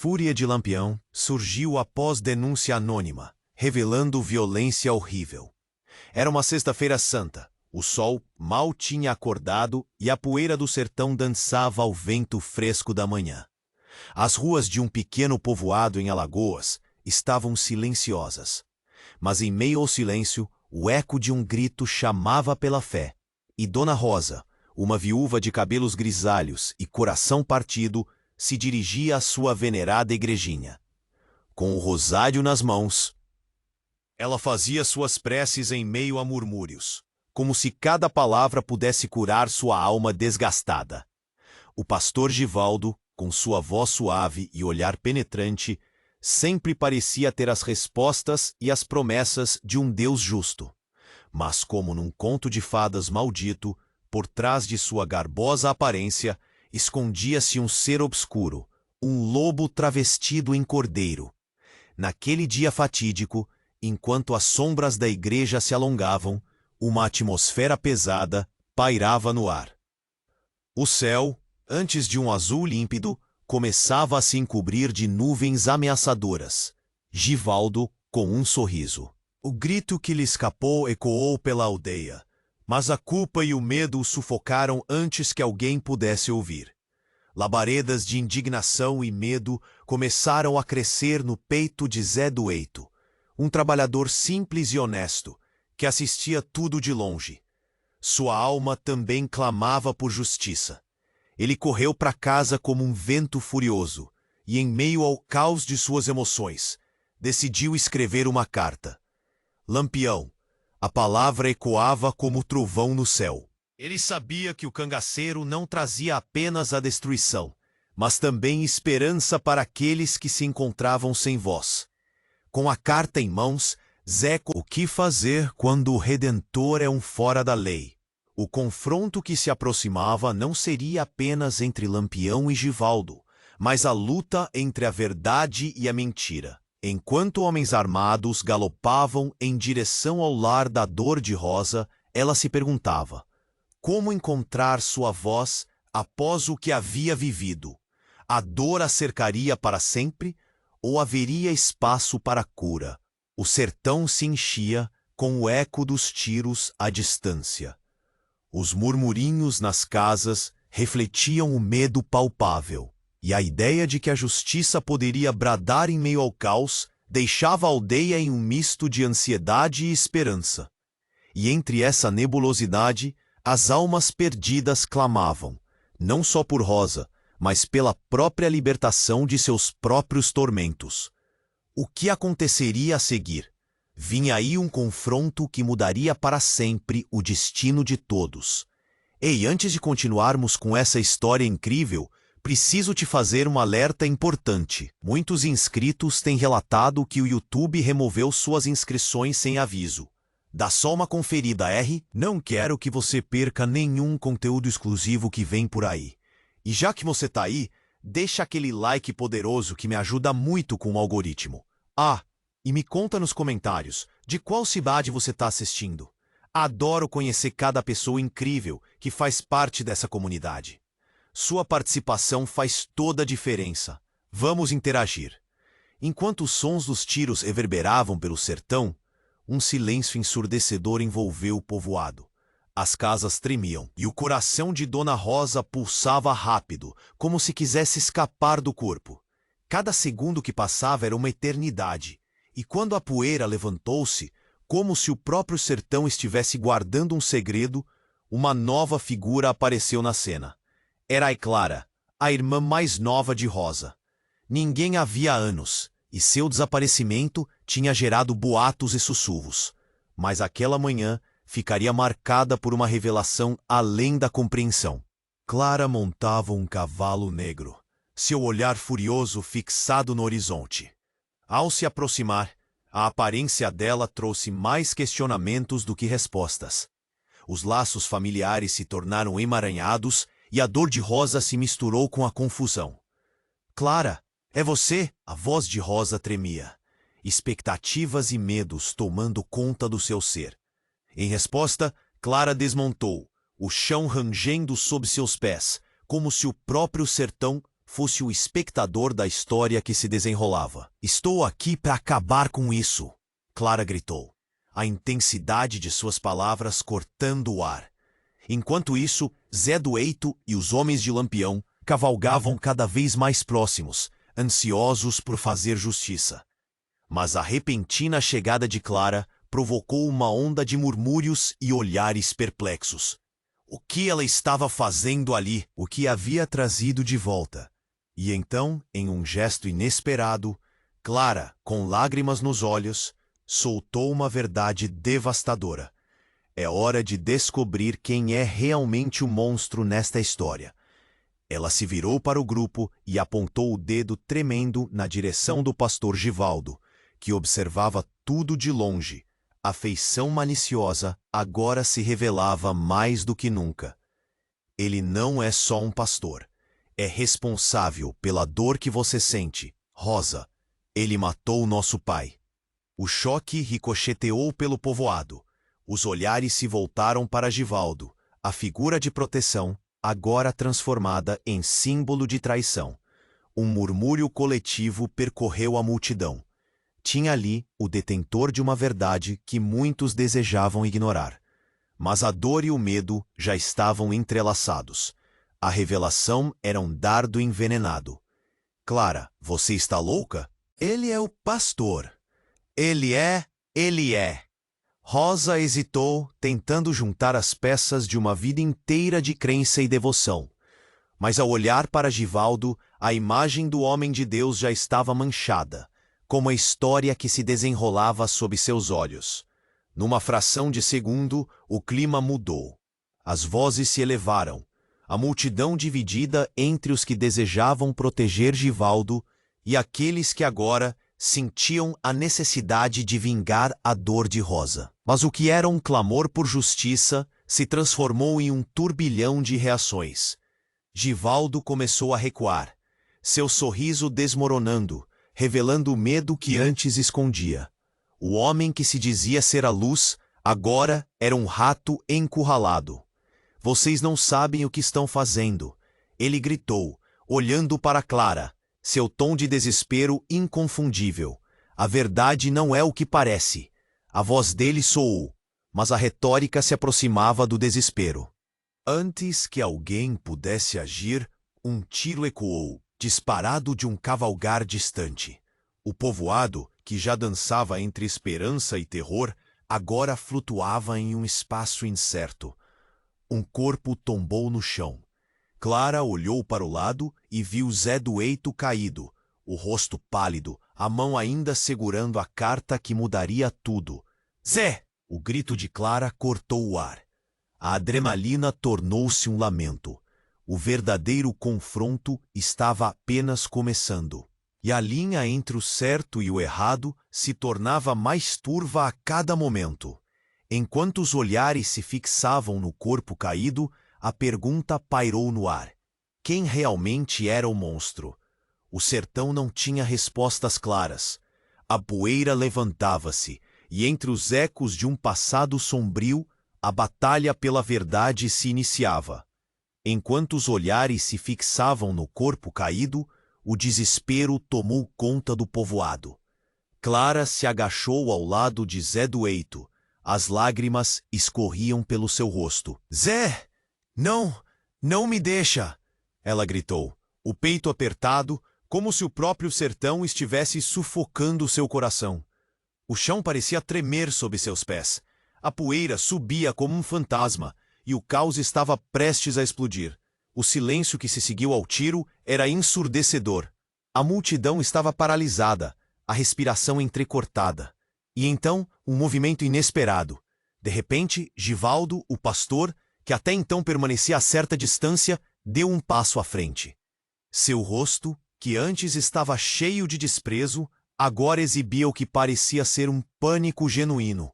fúria de Lampião surgiu após denúncia anônima, revelando violência horrível. Era uma sexta-feira santa. O sol mal tinha acordado e a poeira do sertão dançava ao vento fresco da manhã. As ruas de um pequeno povoado em Alagoas estavam silenciosas. Mas em meio ao silêncio, o eco de um grito chamava pela fé. E Dona Rosa, uma viúva de cabelos grisalhos e coração partido, se dirigia à sua venerada igrejinha. Com o rosário nas mãos, ela fazia suas preces em meio a murmúrios, como se cada palavra pudesse curar sua alma desgastada. O pastor Givaldo, com sua voz suave e olhar penetrante, sempre parecia ter as respostas e as promessas de um Deus justo. Mas como num conto de fadas maldito, por trás de sua garbosa aparência, escondia-se um ser obscuro, um lobo travestido em cordeiro. Naquele dia fatídico, enquanto as sombras da igreja se alongavam, uma atmosfera pesada pairava no ar. O céu, antes de um azul límpido, começava a se encobrir de nuvens ameaçadoras. Givaldo, com um sorriso. O grito que lhe escapou ecoou pela aldeia, mas a culpa e o medo o sufocaram antes que alguém pudesse ouvir. Labaredas de indignação e medo começaram a crescer no peito de Zé do Eito, um trabalhador simples e honesto, que assistia tudo de longe. Sua alma também clamava por justiça. Ele correu para casa como um vento furioso e, em meio ao caos de suas emoções, decidiu escrever uma carta. Lampião. A palavra ecoava como trovão no céu. Ele sabia que o cangaceiro não trazia apenas a destruição, mas também esperança para aqueles que se encontravam sem voz. Com a carta em mãos, Zé, o que fazer quando o Redentor é um fora da lei? O confronto que se aproximava não seria apenas entre Lampião e Givaldo, mas a luta entre a verdade e a mentira. Enquanto homens armados galopavam em direção ao lar da Dor de Rosa, ela se perguntava: como encontrar sua voz após o que havia vivido? A dor a cercaria para sempre ou haveria espaço para a cura? O sertão se enchia com o eco dos tiros à distância. Os murmurinhos nas casas refletiam o medo palpável, e a ideia de que a justiça poderia bradar em meio ao caos deixava a aldeia em um misto de ansiedade e esperança. E entre essa nebulosidade, as almas perdidas clamavam, não só por Rosa, mas pela própria libertação de seus próprios tormentos. O que aconteceria a seguir? Vinha aí um confronto que mudaria para sempre o destino de todos. Ei, antes de continuarmos com essa história incrível, preciso te fazer um alerta importante. Muitos inscritos têm relatado que o YouTube removeu suas inscrições sem aviso. Dá só uma conferida, Não quero que você perca nenhum conteúdo exclusivo que vem por aí. E já que você tá aí, deixa aquele like poderoso que me ajuda muito com o algoritmo. E me conta nos comentários de qual cidade você está assistindo. Adoro conhecer cada pessoa incrível que faz parte dessa comunidade. Sua participação faz toda a diferença. Vamos interagir. Enquanto os sons dos tiros reverberavam pelo sertão, um silêncio ensurdecedor envolveu o povoado. As casas tremiam e o coração de Dona Rosa pulsava rápido, como se quisesse escapar do corpo. Cada segundo que passava era uma eternidade. E quando a poeira levantou-se, como se o próprio sertão estivesse guardando um segredo, uma nova figura apareceu na cena. Era a Clara, a irmã mais nova de Rosa. Ninguém a via há anos, e seu desaparecimento tinha gerado boatos e sussurros. Mas aquela manhã ficaria marcada por uma revelação além da compreensão. Clara montava um cavalo negro, seu olhar furioso fixado no horizonte. Ao se aproximar, a aparência dela trouxe mais questionamentos do que respostas. Os laços familiares se tornaram emaranhados e a Dor de Rosa se misturou com a confusão. Clara, é você? A voz de Rosa tremia, expectativas e medos tomando conta do seu ser. Em resposta, Clara desmontou, o chão rangendo sob seus pés, como se o próprio sertão fosse o espectador da história que se desenrolava. Estou aqui para acabar com isso, Clara gritou, a intensidade de suas palavras cortando o ar. Enquanto isso, Zé do Eito e os homens de Lampião cavalgavam cada vez mais próximos, ansiosos por fazer justiça. Mas a repentina chegada de Clara provocou uma onda de murmúrios e olhares perplexos. O que ela estava fazendo ali? O que havia trazido de volta? E então, em um gesto inesperado, Clara, com lágrimas nos olhos, soltou uma verdade devastadora. É hora de descobrir quem é realmente o monstro nesta história. Ela se virou para o grupo e apontou o dedo tremendo na direção do pastor Givaldo, que observava tudo de longe. A feição maliciosa agora se revelava mais do que nunca. Ele não é só um pastor. É responsável pela dor que você sente, Rosa. Ele matou nosso pai. O choque ricocheteou pelo povoado. Os olhares se voltaram para Givaldo, a figura de proteção, agora transformada em símbolo de traição. Um murmúrio coletivo percorreu a multidão. Tinha ali o detentor de uma verdade que muitos desejavam ignorar. Mas a dor e o medo já estavam entrelaçados. A revelação era um dardo envenenado. Clara, você está louca? Ele é o pastor. Ele é. Rosa hesitou, tentando juntar as peças de uma vida inteira de crença e devoção. Mas ao olhar para Givaldo, a imagem do homem de Deus já estava manchada, como a história que se desenrolava sob seus olhos. Numa fração de segundo, o clima mudou. As vozes se elevaram, a multidão dividida entre os que desejavam proteger Givaldo e aqueles que agora sentiam a necessidade de vingar a dor de Rosa. Mas o que era um clamor por justiça se transformou em um turbilhão de reações. Givaldo começou a recuar, seu sorriso desmoronando, revelando o medo que antes escondia. O homem que se dizia ser a luz, agora era um rato encurralado. Vocês não sabem o que estão fazendo, ele gritou, olhando para Clara, seu tom de desespero inconfundível. A verdade não é o que parece. A voz dele soou, mas a retórica se aproximava do desespero. Antes que alguém pudesse agir, um tiro ecoou, disparado de um cavalgar distante. O povoado, que já dançava entre esperança e terror, agora flutuava em um espaço incerto. Um corpo tombou no chão. Clara olhou para o lado e viu Zé do Eito caído, o rosto pálido, a mão ainda segurando a carta que mudaria tudo. Zé! O grito de Clara cortou o ar. A adrenalina tornou-se um lamento. O verdadeiro confronto estava apenas começando. E a linha entre o certo e o errado se tornava mais turva a cada momento. Enquanto os olhares se fixavam no corpo caído, a pergunta pairou no ar. Quem realmente era o monstro? O sertão não tinha respostas claras. A poeira levantava-se, e entre os ecos de um passado sombrio, a batalha pela verdade se iniciava. Enquanto os olhares se fixavam no corpo caído, o desespero tomou conta do povoado. Clara se agachou ao lado de Zé do Eito. As lágrimas escorriam pelo seu rosto. Zé! Não me deixa! Ela gritou, o peito apertado, como se o próprio sertão estivesse sufocando seu coração. O chão parecia tremer sob seus pés. A poeira subia como um fantasma, e o caos estava prestes a explodir. O silêncio que se seguiu ao tiro era ensurdecedor. A multidão estava paralisada, a respiração entrecortada. E então, um movimento inesperado. De repente, Givaldo, o pastor, que até então permanecia a certa distância, deu um passo à frente. Seu rosto, que antes estava cheio de desprezo, agora exibia o que parecia ser um pânico genuíno.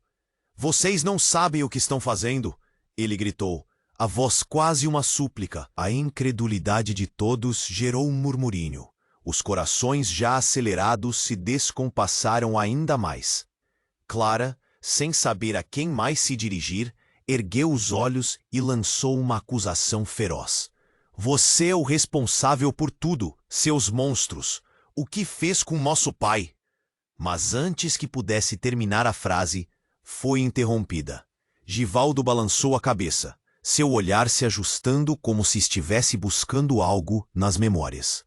Vocês não sabem o que estão fazendo, ele gritou, a voz quase uma súplica. A incredulidade de todos gerou um murmurinho. Os corações já acelerados se descompassaram ainda mais. Clara, sem saber a quem mais se dirigir, ergueu os olhos e lançou uma acusação feroz. Você é o responsável por tudo, seus monstros. O que fez com nosso pai? Mas antes que pudesse terminar a frase, foi interrompida. Givaldo balançou a cabeça, seu olhar se ajustando como se estivesse buscando algo nas memórias.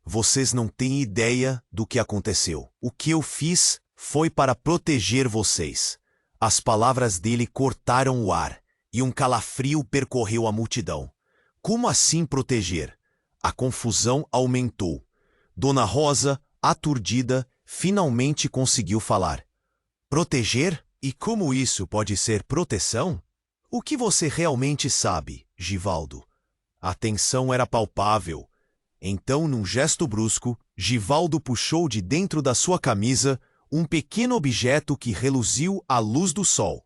Vocês não têm ideia do que aconteceu. O que eu fiz foi para proteger vocês. As palavras dele cortaram o ar, e um calafrio percorreu a multidão. Como assim proteger? A confusão aumentou. Dona Rosa, aturdida, finalmente conseguiu falar. Proteger? E como isso pode ser proteção? O que você realmente sabe, Givaldo? A tensão era palpável. Então, num gesto brusco, Givaldo puxou de dentro da sua camisa um pequeno objeto que reluziu à luz do sol.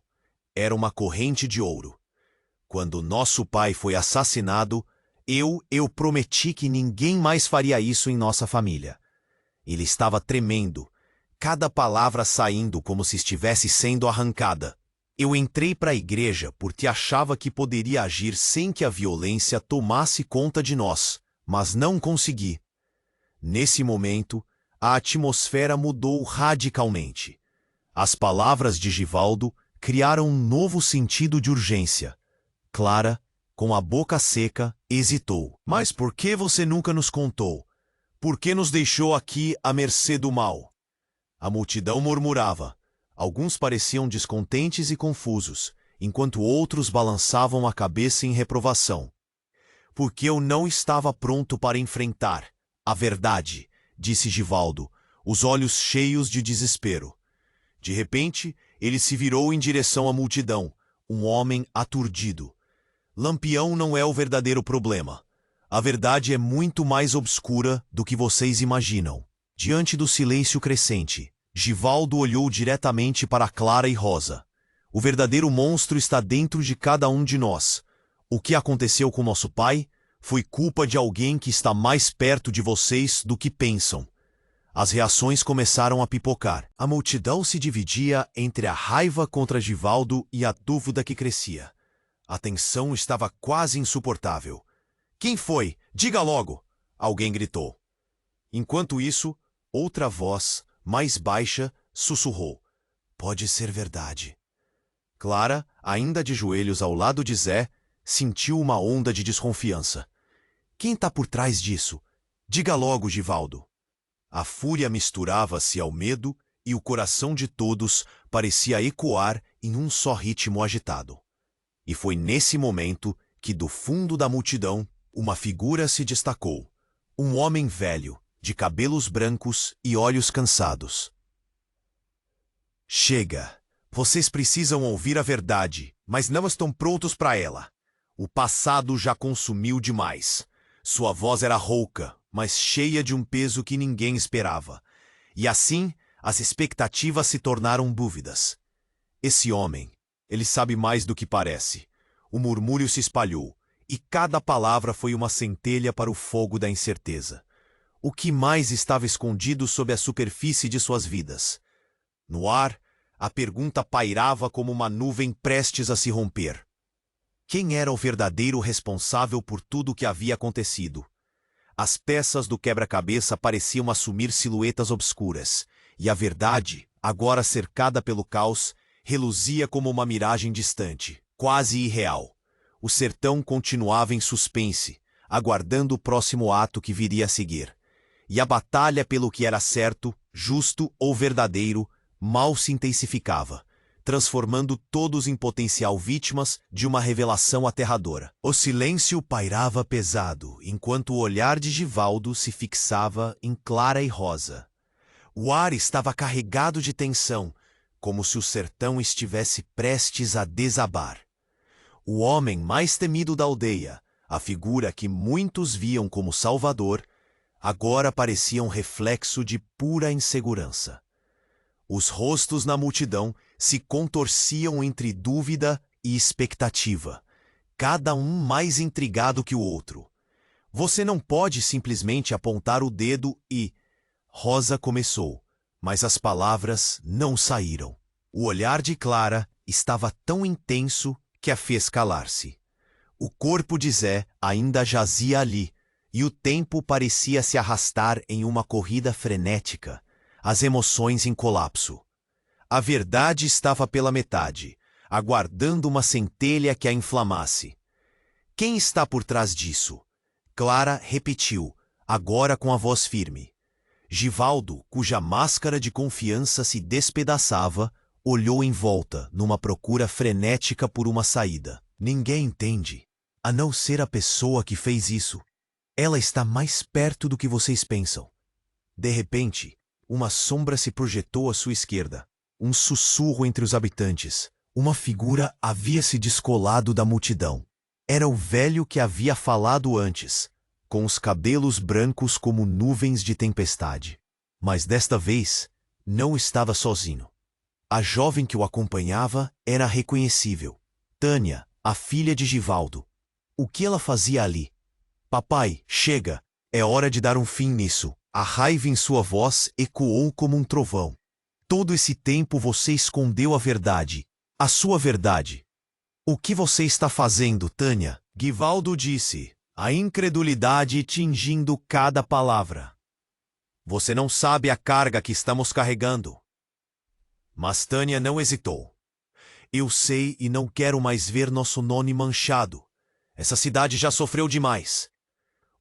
Era uma corrente de ouro. Quando nosso pai foi assassinado, eu prometi que ninguém mais faria isso em nossa família. Ele estava tremendo, cada palavra saindo como se estivesse sendo arrancada. Eu entrei para a igreja porque achava que poderia agir sem que a violência tomasse conta de nós, mas não consegui. Nesse momento, a atmosfera mudou radicalmente. As palavras de Givaldo criaram um novo sentido de urgência. Clara, com a boca seca, hesitou. Mas por que você nunca nos contou? Por que nos deixou aqui à mercê do mal? A multidão murmurava. Alguns pareciam descontentes e confusos, enquanto outros balançavam a cabeça em reprovação. Porque eu não estava pronto para enfrentar a verdade, disse Givaldo, os olhos cheios de desespero. De repente, ele se virou em direção à multidão, um homem aturdido. Lampião não é o verdadeiro problema. A verdade é muito mais obscura do que vocês imaginam. Diante do silêncio crescente, Givaldo olhou diretamente para Clara e Rosa. O verdadeiro monstro está dentro de cada um de nós. O que aconteceu com nosso pai foi culpa de alguém que está mais perto de vocês do que pensam. As reações começaram a pipocar. A multidão se dividia entre a raiva contra Givaldo e a dúvida que crescia. A tensão estava quase insuportável. Quem foi? Diga logo! Alguém gritou. Enquanto isso, outra voz, mais baixa, sussurrou. Pode ser verdade. Clara, ainda de joelhos ao lado de Zé, sentiu uma onda de desconfiança. Quem está por trás disso? Diga logo, Givaldo. A fúria misturava-se ao medo e o coração de todos parecia ecoar em um só ritmo agitado. E foi nesse momento que, do fundo da multidão, uma figura se destacou. Um homem velho, de cabelos brancos e olhos cansados. Chega! Vocês precisam ouvir a verdade, mas não estão prontos para ela. O passado já consumiu demais. Sua voz era rouca, mas cheia de um peso que ninguém esperava. E assim, as expectativas se tornaram dúvidas. Esse homem, ele sabe mais do que parece. O murmúrio se espalhou, e cada palavra foi uma centelha para o fogo da incerteza. O que mais estava escondido sob a superfície de suas vidas? No ar, a pergunta pairava como uma nuvem prestes a se romper. Quem era o verdadeiro responsável por tudo o que havia acontecido? As peças do quebra-cabeça pareciam assumir silhuetas obscuras, e a verdade, agora cercada pelo caos, reluzia como uma miragem distante, quase irreal. O sertão continuava em suspense, aguardando o próximo ato que viria a seguir. E a batalha pelo que era certo, justo ou verdadeiro, mal se intensificava, transformando todos em potencial vítimas de uma revelação aterradora. O silêncio pairava pesado, enquanto o olhar de Givaldo se fixava em Clara e Rosa. O ar estava carregado de tensão, como se o sertão estivesse prestes a desabar. O homem mais temido da aldeia, a figura que muitos viam como salvador, agora parecia um reflexo de pura insegurança. Os rostos na multidão se contorciam entre dúvida e expectativa, cada um mais intrigado que o outro. Você não pode simplesmente apontar o dedo e... Rosa começou, mas as palavras não saíram. O olhar de Clara estava tão intenso que a fez calar-se. O corpo de Zé ainda jazia ali, e o tempo parecia se arrastar em uma corrida frenética, as emoções em colapso. A verdade estava pela metade, aguardando uma centelha que a inflamasse. Quem está por trás disso? Clara repetiu, agora com a voz firme. Givaldo, cuja máscara de confiança se despedaçava, olhou em volta, numa procura frenética por uma saída. Ninguém entende, a não ser a pessoa que fez isso. Ela está mais perto do que vocês pensam. De repente, uma sombra se projetou à sua esquerda. Um sussurro entre os habitantes. Uma figura havia se descolado da multidão. Era o velho que havia falado antes, com os cabelos brancos como nuvens de tempestade. Mas desta vez, não estava sozinho. A jovem que o acompanhava era reconhecível. Tânia, a filha de Givaldo. O que ela fazia ali? Papai, chega! É hora de dar um fim nisso. A raiva em sua voz ecoou como um trovão. Todo esse tempo você escondeu a verdade. A sua verdade. O que você está fazendo, Tânia? Givaldo disse, a incredulidade tingindo cada palavra. Você não sabe a carga que estamos carregando. Mas Tânia não hesitou. Eu sei e não quero mais ver nosso nome manchado. Essa cidade já sofreu demais.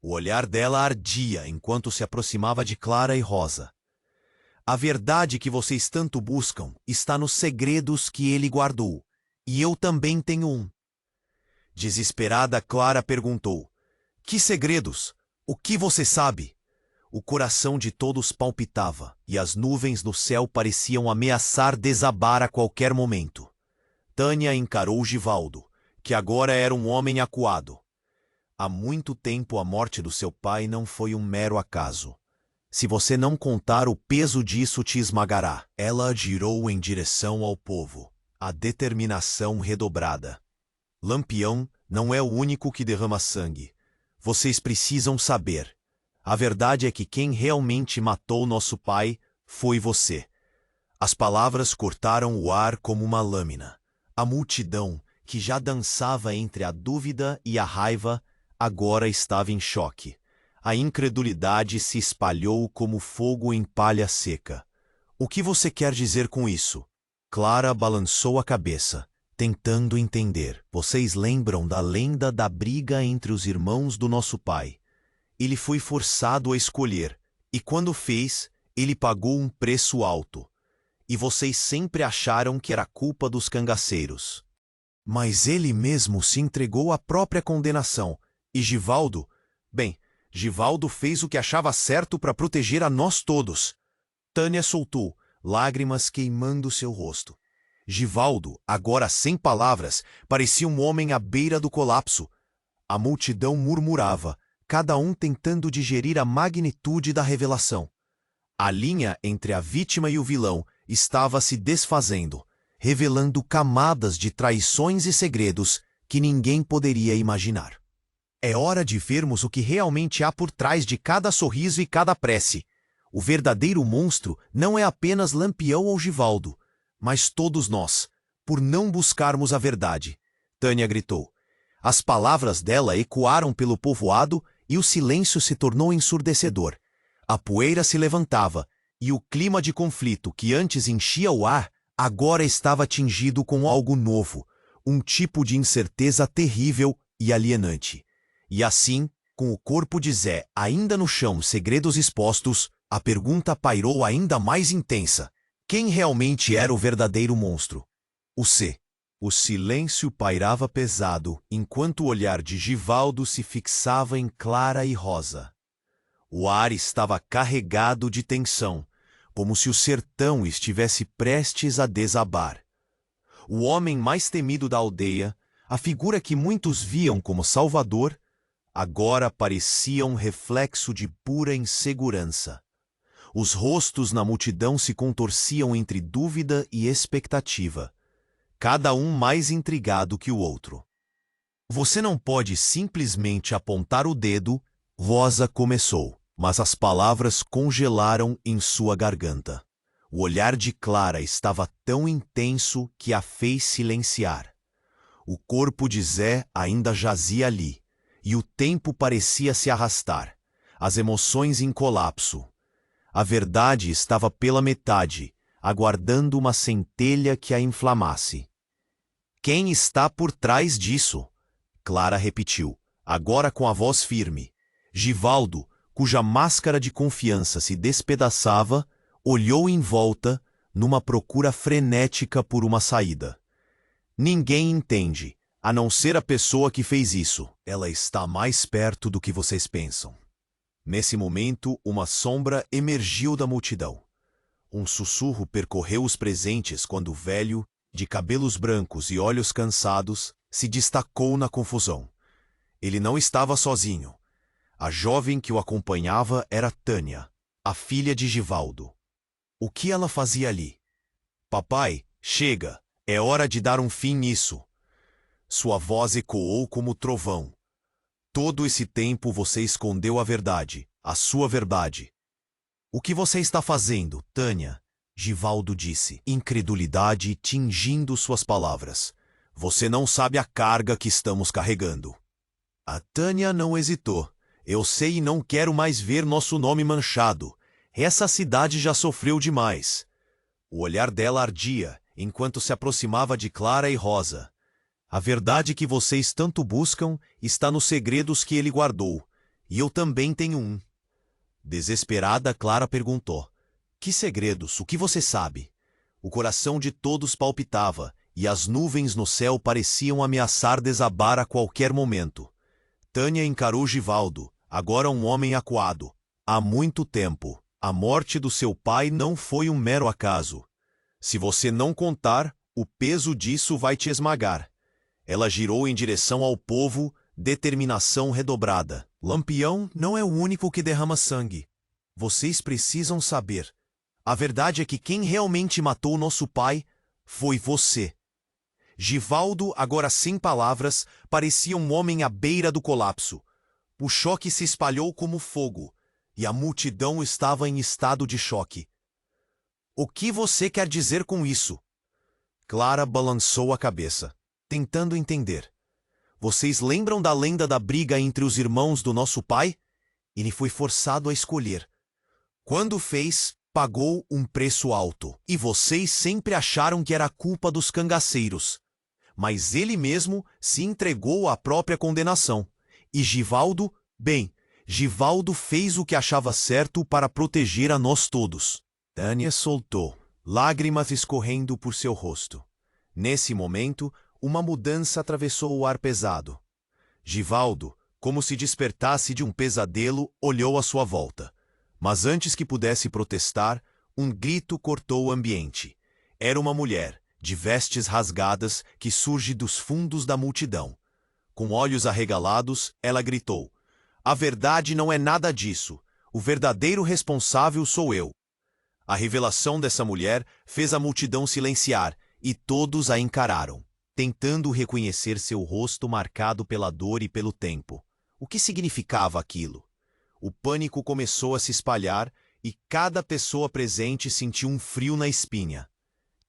O olhar dela ardia enquanto se aproximava de Clara e Rosa. A verdade que vocês tanto buscam está nos segredos que ele guardou, e eu também tenho um. Desesperada, Clara perguntou, que segredos? O que você sabe? O coração de todos palpitava, e as nuvens do céu pareciam ameaçar desabar a qualquer momento. Tânia encarou Givaldo, que agora era um homem acuado. Há muito tempo a morte do seu pai não foi um mero acaso. Se você não contar, o peso disso te esmagará. Ela girou em direção ao povo, a determinação redobrada. Lampião não é o único que derrama sangue. Vocês precisam saber. A verdade é que quem realmente matou nosso pai foi você. As palavras cortaram o ar como uma lâmina. A multidão, que já dançava entre a dúvida e a raiva, agora estava em choque. A incredulidade se espalhou como fogo em palha seca. O que você quer dizer com isso? Clara balançou a cabeça, tentando entender. Vocês lembram da lenda da briga entre os irmãos do nosso pai? Ele foi forçado a escolher, e quando fez, ele pagou um preço alto. E vocês sempre acharam que era culpa dos cangaceiros. Mas ele mesmo se entregou à própria condenação. E Givaldo? Bem, Givaldo fez o que achava certo para proteger a nós todos. Tânia soltou, lágrimas queimando seu rosto. Givaldo, agora sem palavras, parecia um homem à beira do colapso. A multidão murmurava, cada um tentando digerir a magnitude da revelação. A linha entre a vítima e o vilão estava se desfazendo, revelando camadas de traições e segredos que ninguém poderia imaginar. É hora de vermos o que realmente há por trás de cada sorriso e cada prece. O verdadeiro monstro não é apenas Lampião ou Givaldo, mas todos nós, por não buscarmos a verdade. Tânia gritou. As palavras dela ecoaram pelo povoado e o silêncio se tornou ensurdecedor. A poeira se levantava, e o clima de conflito que antes enchia o ar, agora estava tingido com algo novo, um tipo de incerteza terrível e alienante. E assim, com o corpo de Zé ainda no chão, segredos expostos, a pergunta pairou ainda mais intensa. Quem realmente era o verdadeiro monstro? O C. O silêncio pairava pesado, enquanto o olhar de Givaldo se fixava em Clara e Rosa. O ar estava carregado de tensão, como se o sertão estivesse prestes a desabar. O homem mais temido da aldeia, a figura que muitos viam como salvador, agora parecia um reflexo de pura insegurança. Os rostos na multidão se contorciam entre dúvida e expectativa, cada um mais intrigado que o outro. Você não pode simplesmente apontar o dedo, Rosa começou, mas as palavras congelaram em sua garganta. O olhar de Clara estava tão intenso que a fez silenciar. O corpo de Zé ainda jazia ali, e o tempo parecia se arrastar, as emoções em colapso. A verdade estava pela metade, aguardando uma centelha que a inflamasse. Quem está por trás disso? Clara repetiu, agora com a voz firme. Givaldo, cuja máscara de confiança se despedaçava, olhou em volta, numa procura frenética por uma saída. Ninguém entende, a não ser a pessoa que fez isso. Ela está mais perto do que vocês pensam. Nesse momento, uma sombra emergiu da multidão. Um sussurro percorreu os presentes quando o velho, de cabelos brancos e olhos cansados, se destacou na confusão. Ele não estava sozinho. A jovem que o acompanhava era Tânia, a filha de Givaldo. O que ela fazia ali? Papai, chega, é hora de dar um fim nisso. Sua voz ecoou como trovão. Todo esse tempo você escondeu a verdade, a sua verdade. O que você está fazendo, Tânia? Givaldo disse, incredulidade tingindo suas palavras. Você não sabe a carga que estamos carregando. A Tânia não hesitou. Eu sei e não quero mais ver nosso nome manchado. Essa cidade já sofreu demais. O olhar dela ardia, enquanto se aproximava de Clara e Rosa. A verdade que vocês tanto buscam está nos segredos que ele guardou. E eu também tenho um. Desesperada, Clara perguntou. Que segredos? O que você sabe? O coração de todos palpitava, e as nuvens no céu pareciam ameaçar desabar a qualquer momento. Tânia encarou Givaldo, agora um homem acuado. Há muito tempo, a morte do seu pai não foi um mero acaso. Se você não contar, o peso disso vai te esmagar. Ela girou em direção ao povo, determinação redobrada. Lampião não é o único que derrama sangue. Vocês precisam saber. A verdade é que quem realmente matou nosso pai foi você. Givaldo, agora sem palavras, parecia um homem à beira do colapso. O choque se espalhou como fogo, e a multidão estava em estado de choque. O que você quer dizer com isso? Clara balançou a cabeça, tentando entender. Vocês lembram da lenda da briga entre os irmãos do nosso pai? Ele foi forçado a escolher. Quando fez, pagou um preço alto. E vocês sempre acharam que era culpa dos cangaceiros. Mas ele mesmo se entregou à própria condenação. E Givaldo, bem, Givaldo fez o que achava certo para proteger a nós todos. Tânia soltou, lágrimas escorrendo por seu rosto. Nesse momento, uma mudança atravessou o ar pesado. Givaldo, como se despertasse de um pesadelo, olhou à sua volta. Mas antes que pudesse protestar, um grito cortou o ambiente. Era uma mulher, de vestes rasgadas, que surge dos fundos da multidão. Com olhos arregalados, ela gritou: "A verdade não é nada disso. O verdadeiro responsável sou eu." A revelação dessa mulher fez a multidão silenciar, e todos a encararam, tentando reconhecer seu rosto marcado pela dor e pelo tempo. O que significava aquilo? O pânico começou a se espalhar e cada pessoa presente sentiu um frio na espinha.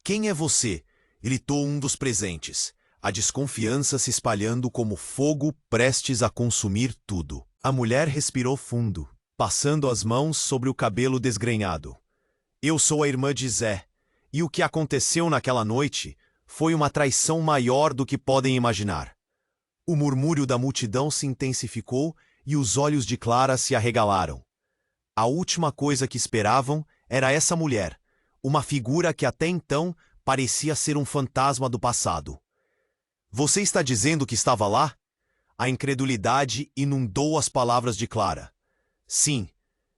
"Quem é você?" gritou um dos presentes, a desconfiança se espalhando como fogo prestes a consumir tudo. A mulher respirou fundo, passando as mãos sobre o cabelo desgrenhado. "Eu sou a irmã de Zé, e o que aconteceu naquela noite foi uma traição maior do que podem imaginar." O murmúrio da multidão se intensificou e os olhos de Clara se arregalaram. A última coisa que esperavam era essa mulher, uma figura que até então parecia ser um fantasma do passado. "Você está dizendo que estava lá?" A incredulidade inundou as palavras de Clara. "Sim,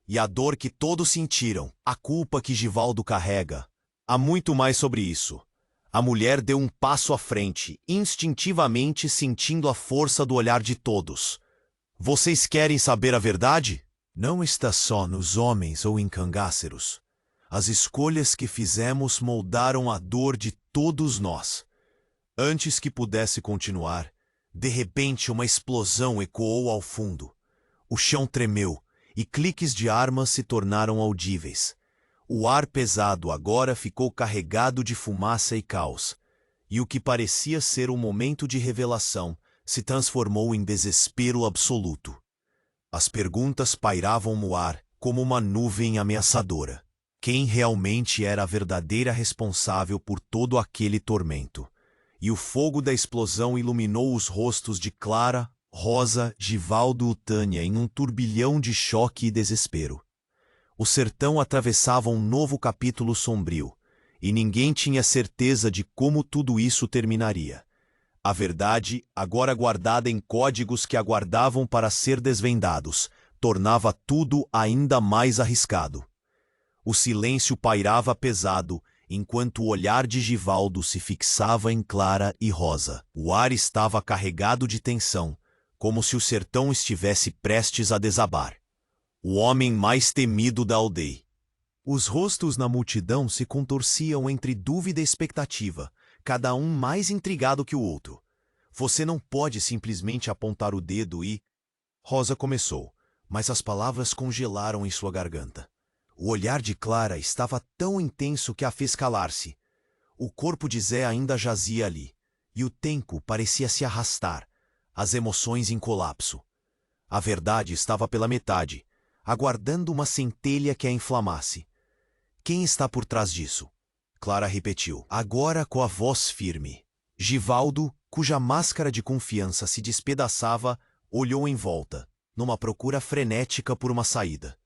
e a dor que todos sentiram, a culpa que Givaldo carrega. Há muito mais sobre isso." A mulher deu um passo à frente, instintivamente sentindo a força do olhar de todos. "Vocês querem saber a verdade? Não está só nos homens ou em cangaceiros. As escolhas que fizemos moldaram a dor de todos nós." Antes que pudesse continuar, de repente uma explosão ecoou ao fundo. O chão tremeu e cliques de armas se tornaram audíveis. O ar pesado agora ficou carregado de fumaça e caos. e o que parecia ser um momento de revelação se transformou em desespero absoluto. As perguntas pairavam no ar como uma nuvem ameaçadora. Quem realmente era a verdadeira responsável por todo aquele tormento? E o fogo da explosão iluminou os rostos de Clara, Rosa, Givaldo e Tânia em um turbilhão de choque e desespero. O sertão atravessava um novo capítulo sombrio, e ninguém tinha certeza de como tudo isso terminaria. A verdade, agora guardada em códigos que aguardavam para ser desvendados, tornava tudo ainda mais arriscado. O silêncio pairava pesado, enquanto o olhar de Givaldo se fixava em Clara e Rosa. O ar estava carregado de tensão, como se o sertão estivesse prestes a desabar. O homem mais temido da aldeia. Os rostos na multidão se contorciam entre dúvida e expectativa, cada um mais intrigado que o outro. Você não pode simplesmente apontar o dedo e... Rosa começou, mas as palavras congelaram em sua garganta. O olhar de Clara estava tão intenso que a fez calar-se. O corpo de Zé ainda jazia ali, e o tempo parecia se arrastar, as emoções em colapso. A verdade estava pela metade, aguardando uma centelha que a inflamasse. Quem está por trás disso? Clara repetiu, agora com a voz firme. Givaldo, cuja máscara de confiança se despedaçava, olhou em volta, numa procura frenética por uma saída.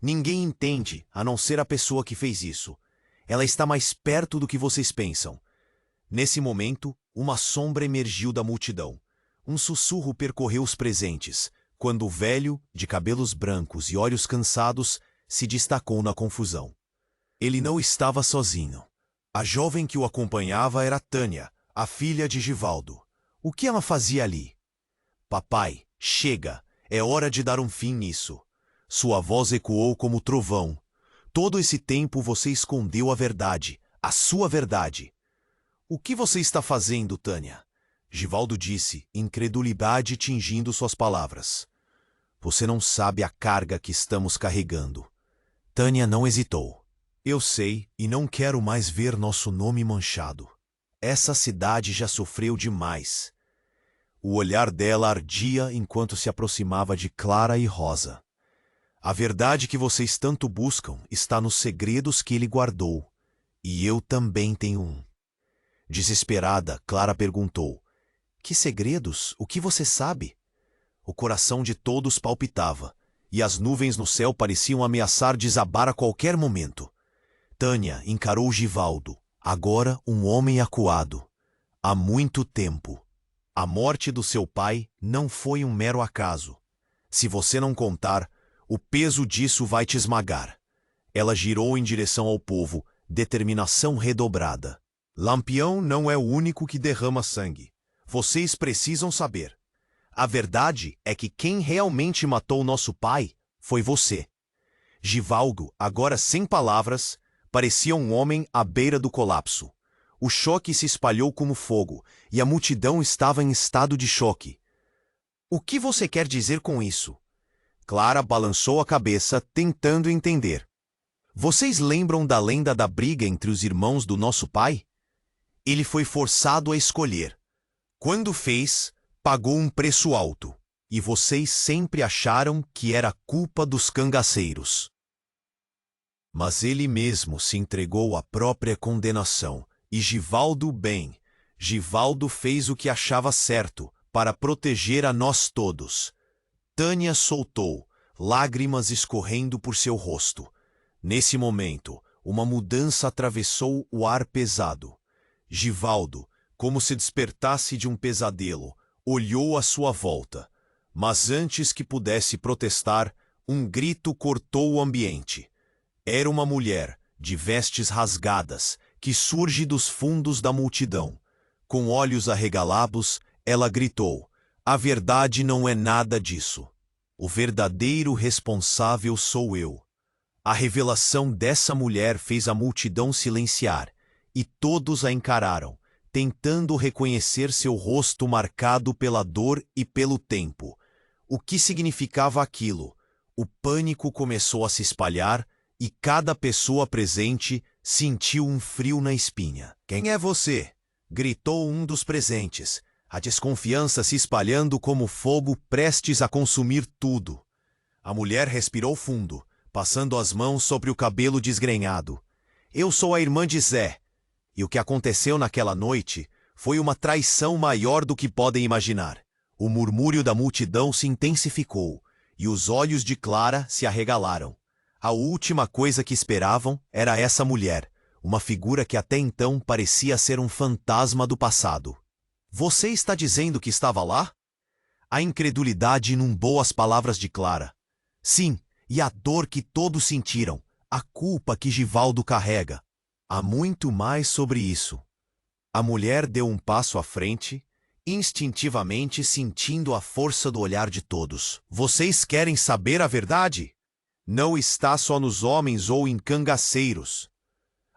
Ninguém entende, a não ser a pessoa que fez isso. Ela está mais perto do que vocês pensam. Nesse momento, uma sombra emergiu da multidão. Um sussurro percorreu os presentes, quando o velho, de cabelos brancos e olhos cansados, se destacou na confusão. Ele não estava sozinho. A jovem que o acompanhava era Tânia, a filha de Givaldo. O que ela fazia ali? Papai, chega, é hora de dar um fim nisso. Sua voz ecoou como trovão. Todo esse tempo você escondeu a verdade, a sua verdade. O que você está fazendo, Tânia? Givaldo disse, incredulidade tingindo suas palavras. Você não sabe a carga que estamos carregando. Tânia não hesitou. Eu sei e não quero mais ver nosso nome manchado. Essa cidade já sofreu demais. O olhar dela ardia enquanto se aproximava de Clara e Rosa. A verdade que vocês tanto buscam está nos segredos que ele guardou. E eu também tenho um. Desesperada, Clara perguntou. Que segredos? O que você sabe? O coração de todos palpitava, e as nuvens no céu pareciam ameaçar desabar a qualquer momento. Tânia encarou Givaldo, agora um homem acuado. Há muito tempo. A morte do seu pai não foi um mero acaso. Se você não contar, o peso disso vai te esmagar. Ela girou em direção ao povo, determinação redobrada. Lampião não é o único que derrama sangue. Vocês precisam saber. A verdade é que quem realmente matou nosso pai foi você. Givaldo, agora sem palavras, parecia um homem à beira do colapso. O choque se espalhou como fogo, e a multidão estava em estado de choque. O que você quer dizer com isso? Clara balançou a cabeça, tentando entender. Vocês lembram da lenda da briga entre os irmãos do nosso pai? Ele foi forçado a escolher. Quando fez, pagou um preço alto, e vocês sempre acharam que era culpa dos cangaceiros. Mas ele mesmo se entregou à própria condenação, e Givaldo fez o que achava certo, para proteger a nós todos. Tânia soltou, lágrimas escorrendo por seu rosto. Nesse momento, uma mudança atravessou o ar pesado. Givaldo, como se despertasse de um pesadelo, olhou à sua volta. Mas antes que pudesse protestar, um grito cortou o ambiente. Era uma mulher, de vestes rasgadas, que surge dos fundos da multidão. Com olhos arregalados, ela gritou, a verdade não é nada disso. O verdadeiro responsável sou eu. A revelação dessa mulher fez a multidão silenciar, e todos a encararam, tentando reconhecer seu rosto marcado pela dor e pelo tempo. O que significava aquilo? O pânico começou a se espalhar, e cada pessoa presente sentiu um frio na espinha. Quem é você? gritou um dos presentes, a desconfiança se espalhando como fogo prestes a consumir tudo. A mulher respirou fundo, passando as mãos sobre o cabelo desgrenhado. Eu sou a irmã de Zé, e o que aconteceu naquela noite foi uma traição maior do que podem imaginar. O murmúrio da multidão se intensificou, e os olhos de Clara se arregalaram. A última coisa que esperavam era essa mulher, uma figura que até então parecia ser um fantasma do passado. Você está dizendo que estava lá? A incredulidade inundou as palavras de Clara. Sim, e a dor que todos sentiram, a culpa que Givaldo carrega. Há muito mais sobre isso. A mulher deu um passo à frente, instintivamente sentindo a força do olhar de todos. Vocês querem saber a verdade? Não está só nos homens ou em cangaceiros.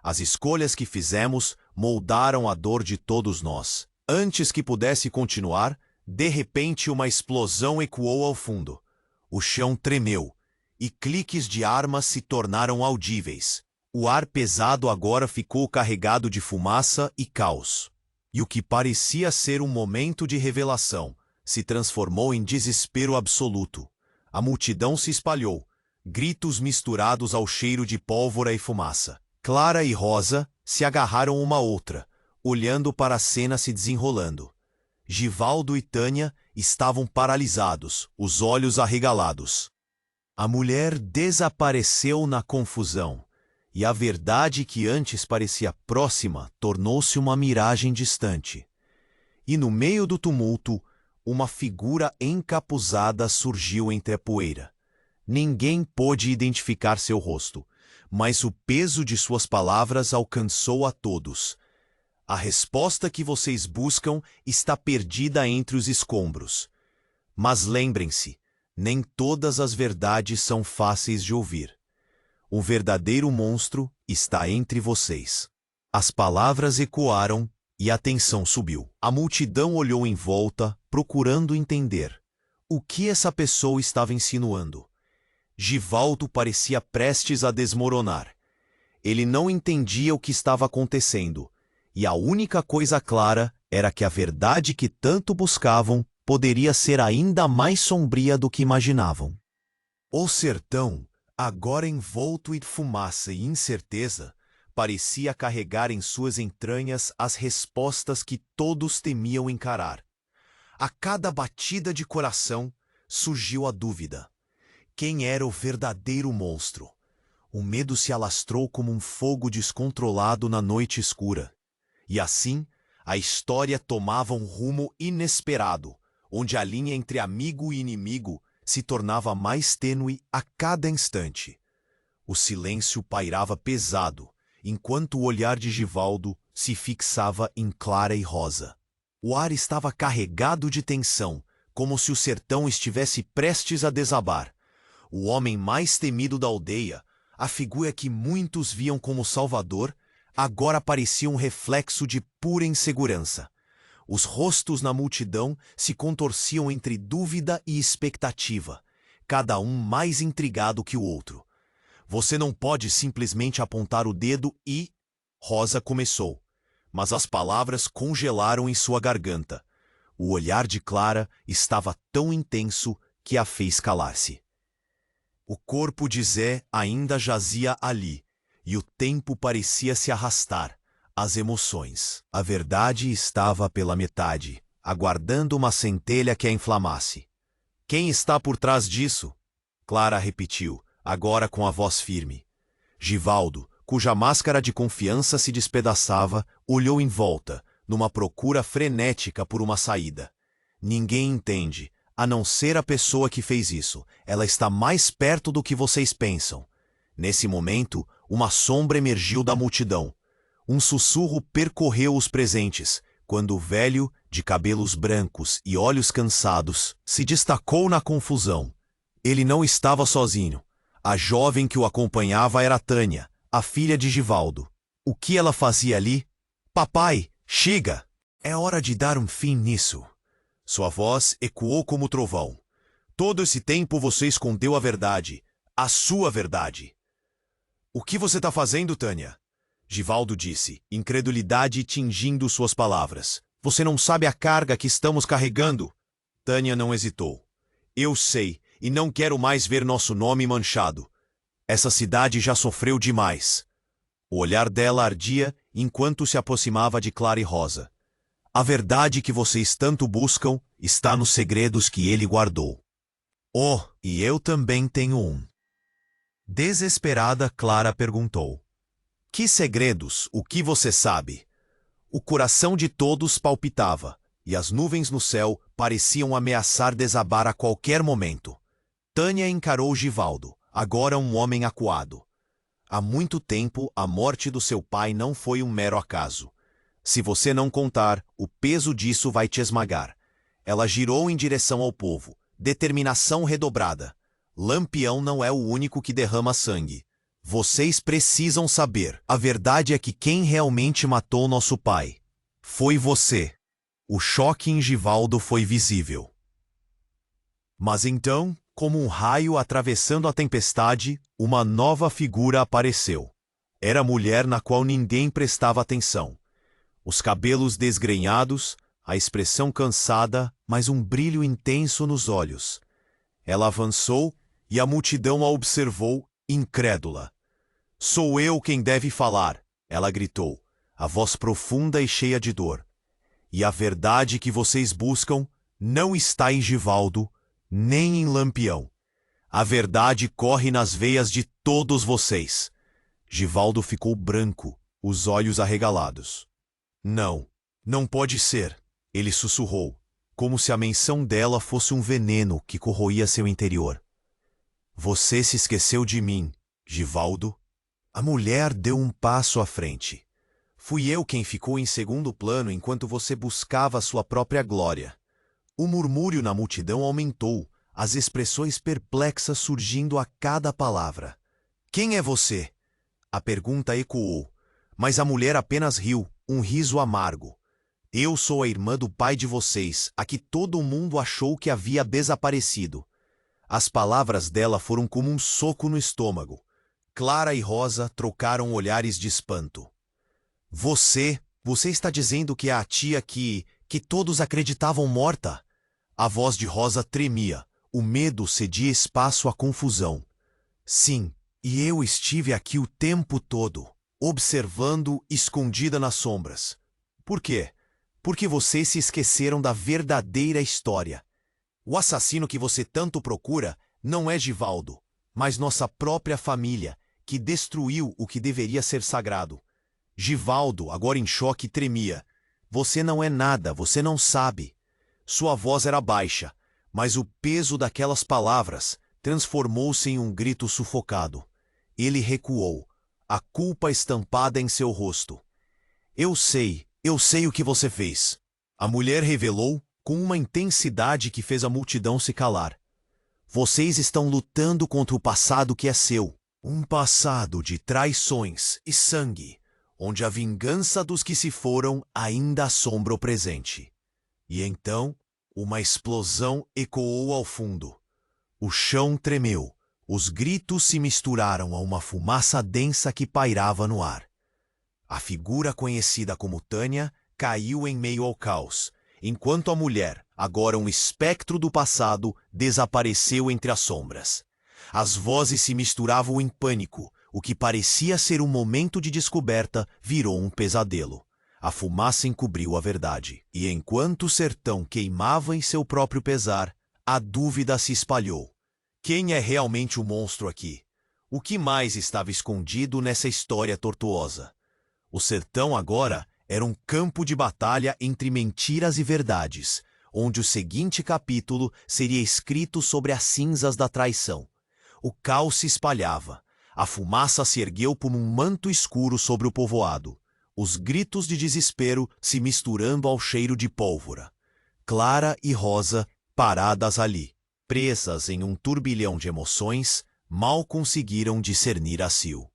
As escolhas que fizemos moldaram a dor de todos nós. Antes que pudesse continuar, de repente uma explosão ecoou ao fundo. O chão tremeu, e cliques de armas se tornaram audíveis. O ar pesado agora ficou carregado de fumaça e caos. E o que parecia ser um momento de revelação se transformou em desespero absoluto. A multidão se espalhou, gritos misturados ao cheiro de pólvora e fumaça. Clara e Rosa se agarraram uma à outra, olhando para a cena se desenrolando. Givaldo e Tânia estavam paralisados, os olhos arregalados. A mulher desapareceu na confusão, e a verdade que antes parecia próxima tornou-se uma miragem distante. E no meio do tumulto, uma figura encapuzada surgiu entre a poeira. Ninguém pôde identificar seu rosto, mas o peso de suas palavras alcançou a todos. A resposta que vocês buscam está perdida entre os escombros. Mas lembrem-se, nem todas as verdades são fáceis de ouvir. O verdadeiro monstro está entre vocês. As palavras ecoaram e a tensão subiu. A multidão olhou em volta, procurando entender. O que essa pessoa estava insinuando? Givaldo parecia prestes a desmoronar. Ele não entendia o que estava acontecendo, e a única coisa clara era que a verdade que tanto buscavam poderia ser ainda mais sombria do que imaginavam. O sertão, agora envolto em fumaça e incerteza, parecia carregar em suas entranhas as respostas que todos temiam encarar. A cada batida de coração surgiu a dúvida. Quem era o verdadeiro monstro? O medo se alastrou como um fogo descontrolado na noite escura. E assim, a história tomava um rumo inesperado, onde a linha entre amigo e inimigo se tornava mais tênue a cada instante. O silêncio pairava pesado, enquanto o olhar de Givaldo se fixava em Clara e Rosa. O ar estava carregado de tensão, como se o sertão estivesse prestes a desabar. O homem mais temido da aldeia, a figura que muitos viam como salvador, agora parecia um reflexo de pura insegurança. Os rostos na multidão se contorciam entre dúvida e expectativa, cada um mais intrigado que o outro. Você não pode simplesmente apontar o dedo e... Rosa começou, mas as palavras congelaram em sua garganta. O olhar de Clara estava tão intenso que a fez calar-se. O corpo de Zé ainda jazia ali, e o tempo parecia se arrastar, as emoções. A verdade estava pela metade, aguardando uma centelha que a inflamasse. Quem está por trás disso? Clara repetiu, agora com a voz firme. Givaldo, cuja máscara de confiança se despedaçava, olhou em volta, numa procura frenética por uma saída. Ninguém entende, a não ser a pessoa que fez isso. Ela está mais perto do que vocês pensam. Nesse momento, uma sombra emergiu da multidão. Um sussurro percorreu os presentes, quando o velho, de cabelos brancos e olhos cansados, se destacou na confusão. Ele não estava sozinho. A jovem que o acompanhava era Tânia, a filha de Givaldo. O que ela fazia ali? Papai, chega! É hora de dar um fim nisso. Sua voz ecoou como trovão. Todo esse tempo você escondeu a verdade, a sua verdade. O que você está fazendo, Tânia? Givaldo disse, incredulidade tingindo suas palavras. Você não sabe a carga que estamos carregando? Tânia não hesitou. Eu sei, e não quero mais ver nosso nome manchado. Essa cidade já sofreu demais. O olhar dela ardia enquanto se aproximava de Clara e Rosa. A verdade que vocês tanto buscam está nos segredos que ele guardou. Oh, e eu também tenho um. Desesperada, Clara perguntou. Que segredos? O que você sabe? O coração de todos palpitava, e as nuvens no céu pareciam ameaçar desabar a qualquer momento. Tânia encarou Givaldo, agora um homem acuado. Há muito tempo, a morte do seu pai não foi um mero acaso. Se você não contar, o peso disso vai te esmagar. Ela girou em direção ao povo, determinação redobrada. Lampião não é o único que derrama sangue. Vocês precisam saber. A verdade é que quem realmente matou nosso pai foi você. O choque em Givaldo foi visível. Mas então, como um raio atravessando a tempestade, uma nova figura apareceu. Era a mulher na qual ninguém prestava atenção. Os cabelos desgrenhados, a expressão cansada, mas um brilho intenso nos olhos. Ela avançou e a multidão a observou, incrédula. Sou eu quem deve falar, ela gritou, a voz profunda e cheia de dor. E a verdade que vocês buscam não está em Givaldo, nem em Lampião. A verdade corre nas veias de todos vocês. Givaldo ficou branco, os olhos arregalados. Não, não pode ser, ele sussurrou, como se a menção dela fosse um veneno que corroía seu interior. Você se esqueceu de mim, Givaldo? A mulher deu um passo à frente. Fui eu quem ficou em segundo plano enquanto você buscava sua própria glória. O murmúrio na multidão aumentou, as expressões perplexas surgindo a cada palavra. Quem é você? A pergunta ecoou, mas a mulher apenas riu, um riso amargo. Eu sou a irmã do pai de vocês, a que todo mundo achou que havia desaparecido. As palavras dela foram como um soco no estômago. Clara e Rosa trocaram olhares de espanto. Você está dizendo que é a tia que todos acreditavam morta? A voz de Rosa tremia, o medo cedia espaço à confusão. Sim, e eu estive aqui o tempo todo, observando, escondida nas sombras. Por quê? Porque vocês se esqueceram da verdadeira história. O assassino que você tanto procura não é Givaldo, mas nossa própria família, que destruiu o que deveria ser sagrado. Givaldo, agora em choque, tremia. Você não é nada, você não sabe. Sua voz era baixa, mas o peso daquelas palavras transformou-se em um grito sufocado. Ele recuou, a culpa estampada em seu rosto. Eu sei o que você fez. A mulher revelou com uma intensidade que fez a multidão se calar. Vocês estão lutando contra o passado que é seu. Um passado de traições e sangue, onde a vingança dos que se foram ainda assombra o presente. E então, uma explosão ecoou ao fundo. O chão tremeu, os gritos se misturaram a uma fumaça densa que pairava no ar. A figura conhecida como Tânia caiu em meio ao caos, enquanto a mulher, agora um espectro do passado, desapareceu entre as sombras. As vozes se misturavam em pânico, o que parecia ser um momento de descoberta virou um pesadelo. A fumaça encobriu a verdade, e enquanto o sertão queimava em seu próprio pesar, a dúvida se espalhou. Quem é realmente o monstro aqui? O que mais estava escondido nessa história tortuosa? O sertão agora era um campo de batalha entre mentiras e verdades, onde o seguinte capítulo seria escrito sobre as cinzas da traição. O caos se espalhava. A fumaça se ergueu como um manto escuro sobre o povoado. Os gritos de desespero se misturando ao cheiro de pólvora. Clara e Rosa, paradas ali, presas em um turbilhão de emoções, mal conseguiram discernir a Sil.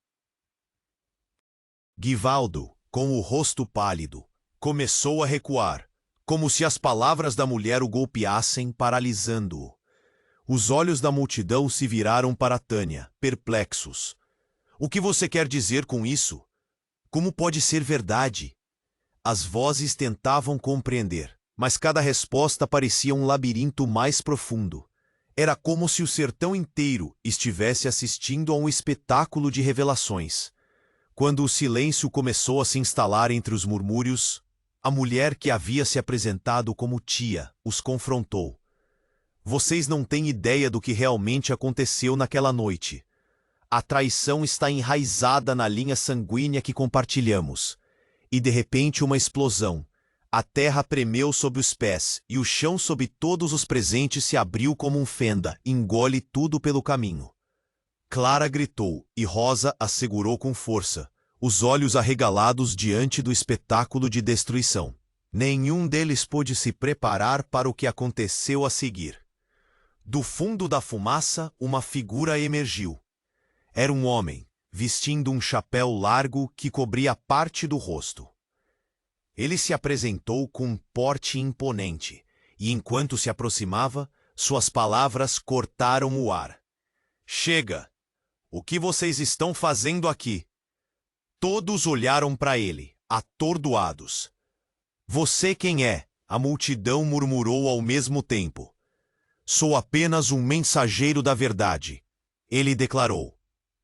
Givaldo, com o rosto pálido, começou a recuar, como se as palavras da mulher o golpeassem, paralisando-o. Os olhos da multidão se viraram para Tânia, perplexos. O que você quer dizer com isso? Como pode ser verdade? As vozes tentavam compreender, mas cada resposta parecia um labirinto mais profundo. Era como se o sertão inteiro estivesse assistindo a um espetáculo de revelações. Quando o silêncio começou a se instalar entre os murmúrios, a mulher que havia se apresentado como tia os confrontou. Vocês não têm ideia do que realmente aconteceu naquela noite. A traição está enraizada na linha sanguínea que compartilhamos. E de repente uma explosão. A terra tremeu sob os pés, e o chão sob todos os presentes se abriu como um fenda, engole tudo pelo caminho. Clara gritou, e Rosa a segurou com força, os olhos arregalados diante do espetáculo de destruição. Nenhum deles pôde se preparar para o que aconteceu a seguir. Do fundo da fumaça, uma figura emergiu. Era um homem, vestindo um chapéu largo que cobria parte do rosto. Ele se apresentou com um porte imponente, e enquanto se aproximava, suas palavras cortaram o ar. Chega! O que vocês estão fazendo aqui? Todos olharam para ele, atordoados. Você quem é? A multidão murmurou ao mesmo tempo. Sou apenas um mensageiro da verdade, ele declarou,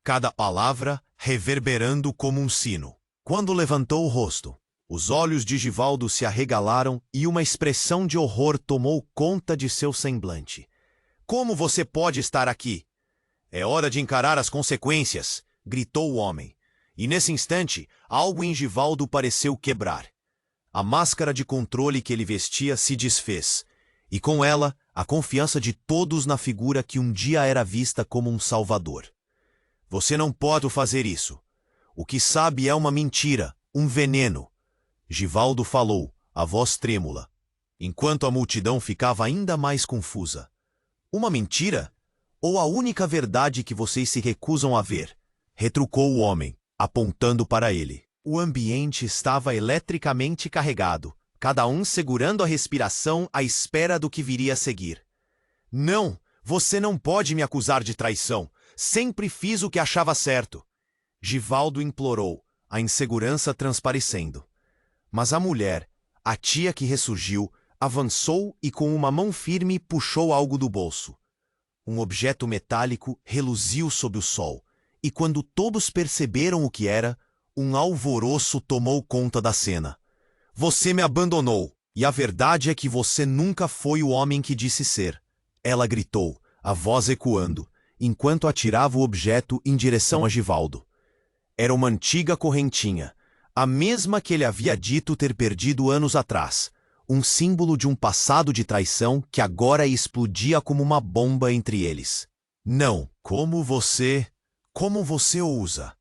cada palavra reverberando como um sino. Quando levantou o rosto, os olhos de Givaldo se arregalaram e uma expressão de horror tomou conta de seu semblante. Como você pode estar aqui? É hora de encarar as consequências, gritou o homem. E nesse instante, algo em Givaldo pareceu quebrar. A máscara de controle que ele vestia se desfez, e com ela, a confiança de todos na figura que um dia era vista como um salvador. Você não pode fazer isso. O que sabe é uma mentira, um veneno. Givaldo falou, a voz trêmula, enquanto a multidão ficava ainda mais confusa. Uma mentira? Ou a única verdade que vocês se recusam a ver? Retrucou o homem, apontando para ele. O ambiente estava eletricamente carregado, cada um segurando a respiração à espera do que viria a seguir. Não, você não pode me acusar de traição. Sempre fiz o que achava certo. Givaldo implorou, a insegurança transparecendo. Mas a mulher, a tia que ressurgiu, avançou e com uma mão firme puxou algo do bolso. Um objeto metálico reluziu sob o sol, e quando todos perceberam o que era, um alvoroço tomou conta da cena. Você me abandonou, e a verdade é que você nunca foi o homem que disse ser. Ela gritou, a voz ecoando, enquanto atirava o objeto em direção a Givaldo. Era uma antiga correntinha, a mesma que ele havia dito ter perdido anos atrás, um símbolo de um passado de traição que agora explodia como uma bomba entre eles. Não, como você ousa?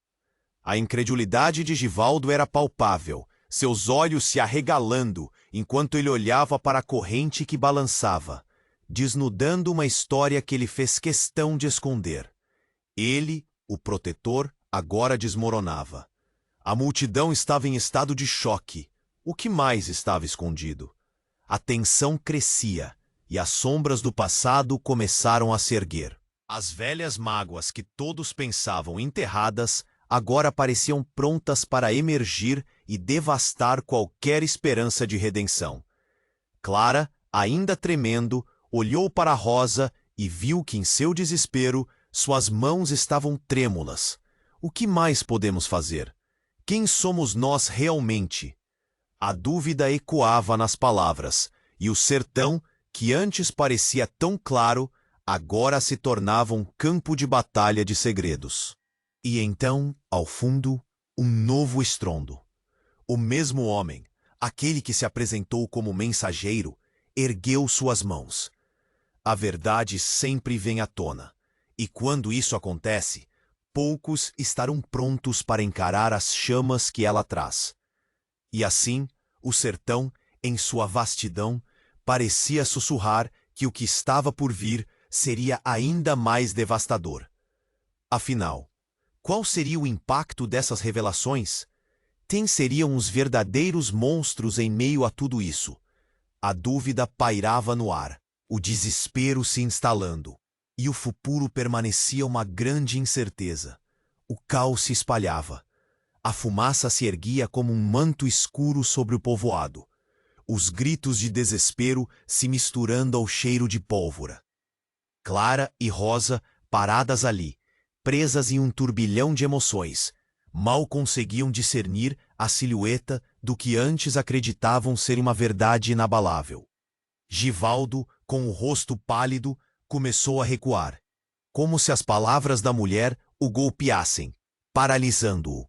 A incredulidade de Givaldo era palpável, seus olhos se arregalando enquanto ele olhava para a corrente que balançava, desnudando uma história que ele fez questão de esconder. Ele, o protetor, agora desmoronava. A multidão estava em estado de choque. O que mais estava escondido? A tensão crescia, e as sombras do passado começaram a se erguer. As velhas mágoas que todos pensavam enterradas agora pareciam prontas para emergir e devastar qualquer esperança de redenção. Clara, ainda tremendo, olhou para Rosa e viu que em seu desespero suas mãos estavam trêmulas. O que mais podemos fazer? Quem somos nós realmente? A dúvida ecoava nas palavras, e o sertão, que antes parecia tão claro, agora se tornava um campo de batalha de segredos. E então, ao fundo, um novo estrondo. O mesmo homem, aquele que se apresentou como mensageiro, ergueu suas mãos. A verdade sempre vem à tona, e quando isso acontece, poucos estarão prontos para encarar as chamas que ela traz. E assim, o sertão, em sua vastidão, parecia sussurrar que o que estava por vir seria ainda mais devastador. Afinal, qual seria o impacto dessas revelações? Quem seriam os verdadeiros monstros em meio a tudo isso? A dúvida pairava no ar, o desespero se instalando. E o futuro permanecia uma grande incerteza. O caos se espalhava. A fumaça se erguia como um manto escuro sobre o povoado, os gritos de desespero se misturando ao cheiro de pólvora. Clara e Rosa, paradas ali, presas em um turbilhão de emoções, mal conseguiam discernir a silhueta do que antes acreditavam ser uma verdade inabalável. Givaldo, com o rosto pálido, começou a recuar, como se as palavras da mulher o golpeassem, paralisando-o.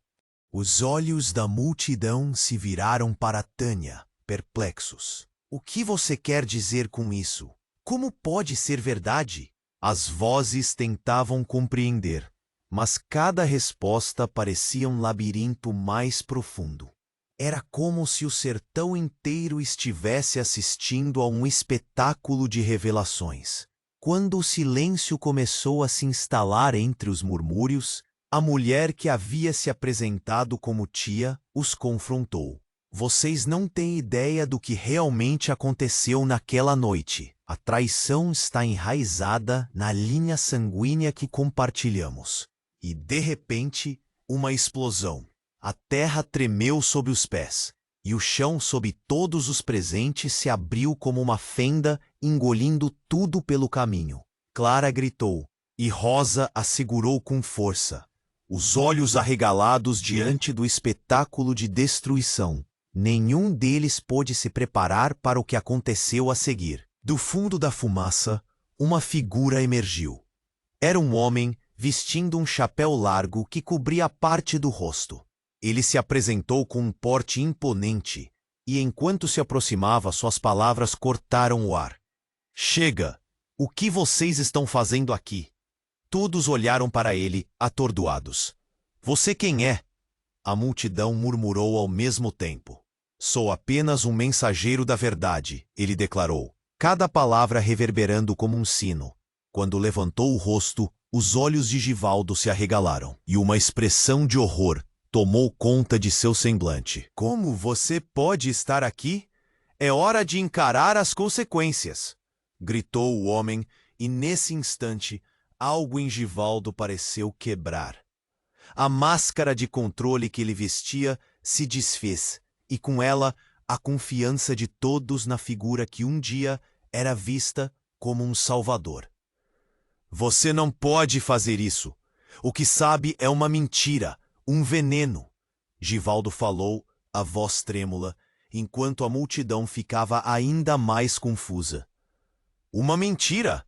Os olhos da multidão se viraram para Tânia, perplexos. O que você quer dizer com isso? Como pode ser verdade? As vozes tentavam compreender, mas cada resposta parecia um labirinto mais profundo. Era como se o sertão inteiro estivesse assistindo a um espetáculo de revelações. Quando o silêncio começou a se instalar entre os murmúrios, a mulher que havia se apresentado como tia os confrontou. Vocês não têm ideia do que realmente aconteceu naquela noite. A traição está enraizada na linha sanguínea que compartilhamos. E, de repente, uma explosão. A terra tremeu sob os pés, e o chão sob todos os presentes se abriu como uma fenda, engolindo tudo pelo caminho. Clara gritou, e Rosa a segurou com força, os olhos arregalados diante do espetáculo de destruição. Nenhum deles pôde se preparar para o que aconteceu a seguir. Do fundo da fumaça, uma figura emergiu. Era um homem vestindo um chapéu largo que cobria parte do rosto. Ele se apresentou com um porte imponente, e enquanto se aproximava, suas palavras cortaram o ar. Chega! O que vocês estão fazendo aqui? Todos olharam para ele, atordoados. Você quem é? A multidão murmurou ao mesmo tempo. Sou apenas um mensageiro da verdade, ele declarou, cada palavra reverberando como um sino. Quando levantou o rosto, os olhos de Givaldo se arregalaram, e uma expressão de horror tomou conta de seu semblante. Como você pode estar aqui? É hora de encarar as consequências, gritou o homem, e nesse instante, algo em Givaldo pareceu quebrar. A máscara de controle que ele vestia se desfez, e com ela a confiança de todos na figura que um dia era vista como um salvador. Você não pode fazer isso. O que sabe é uma mentira, um veneno. Givaldo falou, a voz trêmula, enquanto a multidão ficava ainda mais confusa. Uma mentira?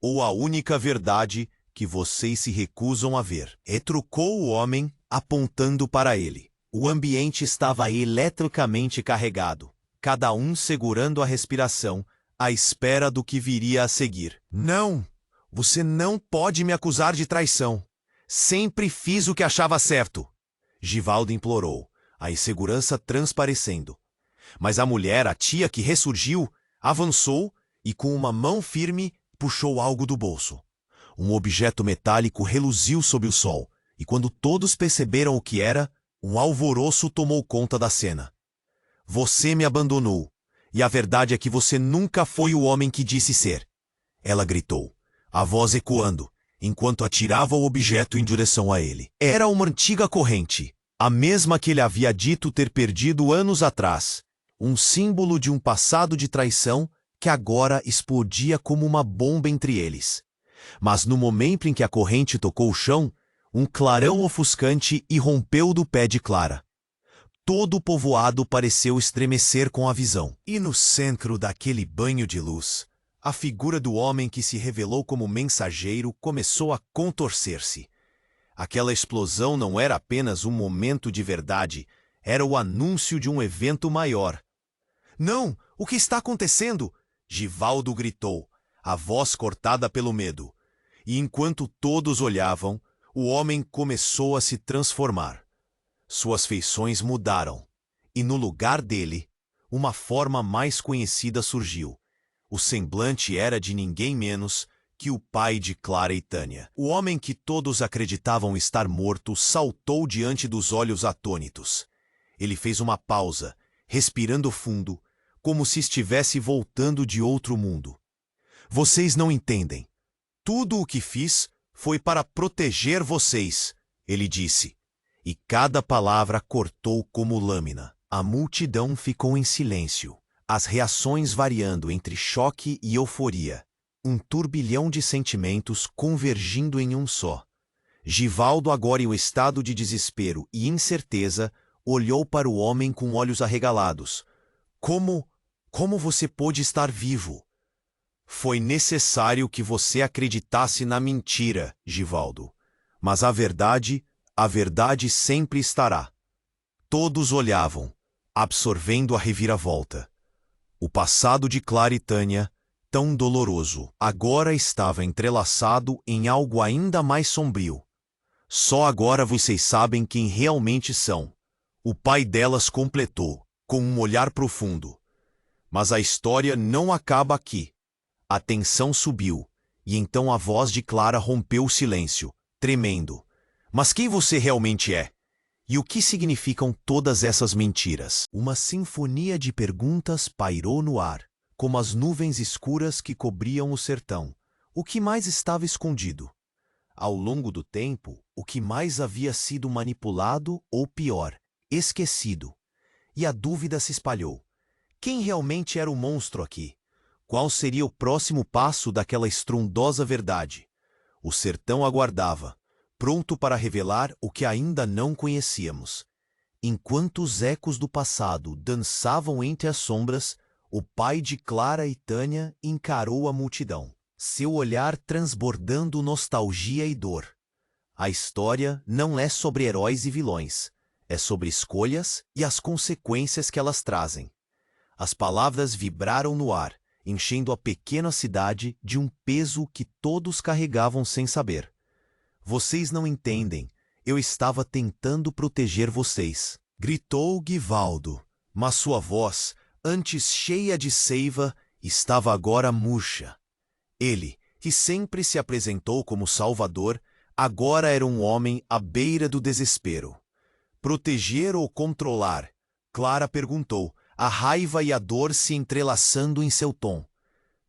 Ou a única verdade que vocês se recusam a ver? Retrucou o homem, apontando para ele. O ambiente estava eletricamente carregado, cada um segurando a respiração, à espera do que viria a seguir. Não! Você não pode me acusar de traição. Sempre fiz o que achava certo. Givaldo implorou, a insegurança transparecendo. Mas a mulher, a tia que ressurgiu, avançou e com uma mão firme puxou algo do bolso. Um objeto metálico reluziu sob o sol, e quando todos perceberam o que era, um alvoroço tomou conta da cena. Você me abandonou, e a verdade é que você nunca foi o homem que disse ser. Ela gritou, a voz ecoando, enquanto atirava o objeto em direção a ele. Era uma antiga corrente, a mesma que ele havia dito ter perdido anos atrás, um símbolo de um passado de traição que agora explodia como uma bomba entre eles. Mas no momento em que a corrente tocou o chão, um clarão ofuscante irrompeu do pé de Clara. Todo o povoado pareceu estremecer com a visão. E no centro daquele banho de luz, a figura do homem que se revelou como mensageiro começou a contorcer-se. Aquela explosão não era apenas um momento de verdade, era o anúncio de um evento maior. Não! O que está acontecendo? Givaldo gritou, a voz cortada pelo medo. E enquanto todos olhavam, o homem começou a se transformar. Suas feições mudaram, e no lugar dele, uma forma mais conhecida surgiu. O semblante era de ninguém menos que o pai de Clara e Tânia. O homem que todos acreditavam estar morto saltou diante dos olhos atônitos. Ele fez uma pausa, respirando fundo, como se estivesse voltando de outro mundo. Vocês não entendem. Tudo o que fiz foi para proteger vocês, ele disse. e cada palavra cortou como lâmina. A multidão ficou em silêncio, as reações variando entre choque e euforia, um turbilhão de sentimentos convergindo em um só. Givaldo, agora em um estado de desespero e incerteza, olhou para o homem com olhos arregalados. Como você pôde estar vivo? Foi necessário que você acreditasse na mentira, Givaldo. Mas a verdade sempre estará. Todos olhavam, absorvendo a reviravolta. O passado de Clara e Tânia, tão doloroso, agora estava entrelaçado em algo ainda mais sombrio. Só agora vocês sabem quem realmente são. O pai delas completou, com um olhar profundo. Mas a história não acaba aqui. A tensão subiu, e então a voz de Clara rompeu o silêncio, tremendo. Mas quem você realmente é? E o que significam todas essas mentiras? Uma sinfonia de perguntas pairou no ar, como as nuvens escuras que cobriam o sertão. O que mais estava escondido? Ao longo do tempo, o que mais havia sido manipulado ou, pior, esquecido? E a dúvida se espalhou. Quem realmente era o monstro aqui? Qual seria o próximo passo daquela estrondosa verdade? O sertão aguardava, pronto para revelar o que ainda não conhecíamos. Enquanto os ecos do passado dançavam entre as sombras, o pai de Clara e Tânia encarou a multidão, seu olhar transbordando nostalgia e dor. A história não é sobre heróis e vilões, é sobre escolhas e as consequências que elas trazem. As palavras vibraram no ar, enchendo a pequena cidade de um peso que todos carregavam sem saber. Vocês não entendem, eu estava tentando proteger vocês, gritou Givaldo, mas sua voz, antes cheia de seiva, estava agora murcha. Ele, que sempre se apresentou como salvador, agora era um homem à beira do desespero. Proteger ou controlar? Clara perguntou, a raiva e a dor se entrelaçando em seu tom.